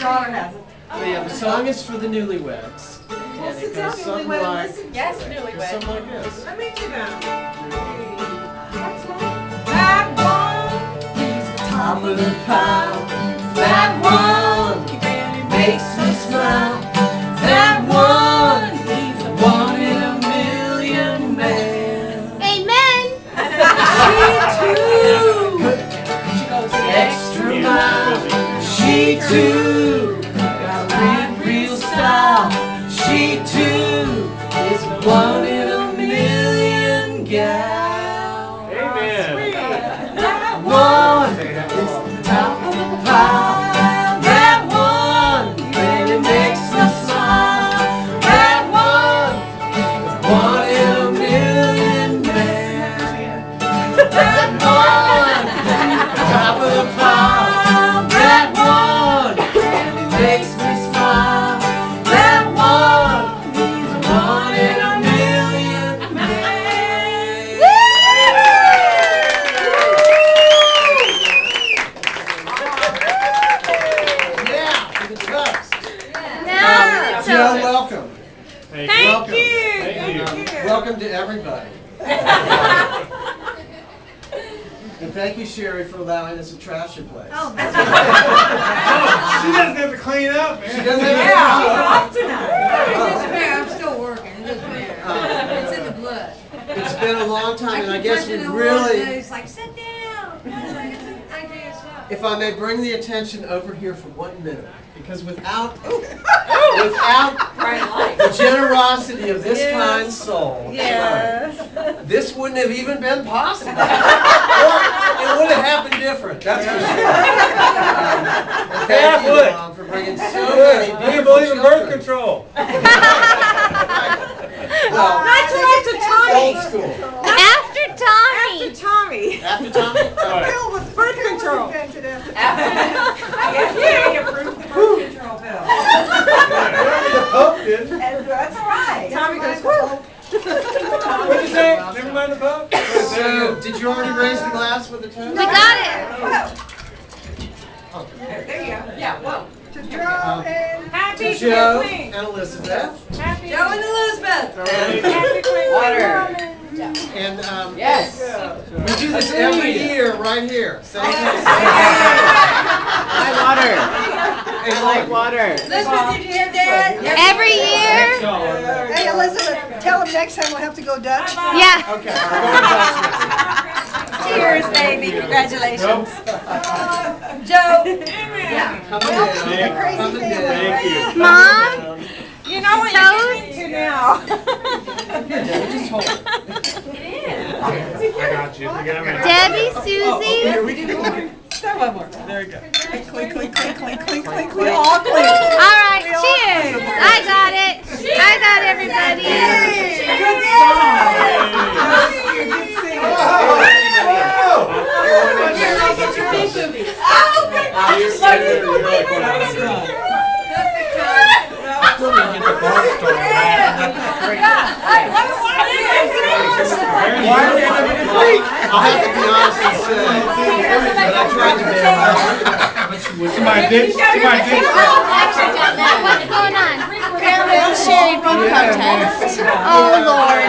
daughter has it. Yeah, the song is for the newlyweds. And it goes something like, Yes, newlyweds. something like this. Let me do that. That one, he's the Top of the pile, that one, he really makes me smile. That one, he's a one in a million man. Amen. She goes the Extra mile, she too got real style. She too is one in a million gal. Amen. One is the top of the pile. That one really makes me smile. That one is one in a million man. That one is the top of the pile. That one really makes me smile. That one is one in a million man. Yeah, for the Tubs. Now, Joe, welcome. Thank Welcome. you. Thank you. Welcome to everybody. And thank you, Sherry, for allowing us to trash your place. Oh, She doesn't have to clean up, man. She doesn't have Yeah, to- you're off tonight. I'm still working. It doesn't matter. It's in the blood. It's been a long time, and I keep guess we punching the really, wall, and it's like, sit down. I do stuff. if I may bring the attention over here for 1 minute, because without the generosity of this kind soul, this wouldn't have even been possible. Or it would have happened different, that's for sure. And thank you, would. Mom, for bringing so many Do you beautiful believe in birth children. control? Well, Not till after Tommy. old school. after Tommy. After Tommy. After Tommy? Bill with birth control. Yes, he approved the birth control bill. The Pope did. And that's all right. Tommy goes, whoo. What'd you say? Never mind the Pope? So, did you already raise the glass with the toast? We got it. There you go. Yeah, well. To Joe and Happy To Joe Queen. and Elizabeth. Happy Joe and Elizabeth. Happy Queen. Water. And Yes. we do this every year right here. Same place. I like water. Elizabeth, did you hear that? Every year. hey Elizabeth, tell him next time we'll have to go Dutch. Yeah. Okay. I'll go to Dutch Cheers, baby. Congratulations. Nope. Joe. Yeah. Coming down. Coming down. Thank you. Mom. You know what you're getting to now. Here, Debbie, just hold it. I got you. Debbie, Susie. Here, we can hold it. Start one more. There you go. Clink, clink, clink, clink, clink, clink. We all clink. All right, cheers. I got it. I got everybody. Good song. Here, look at your big boobies. Oh, good. Still didn't get the bar started. Why are we in the creek? I'll have to be honest and say that I tried to bail out, but she wouldn't. Somebody did. What's going on? Apparently, Sherry beat contest. Oh, Lord.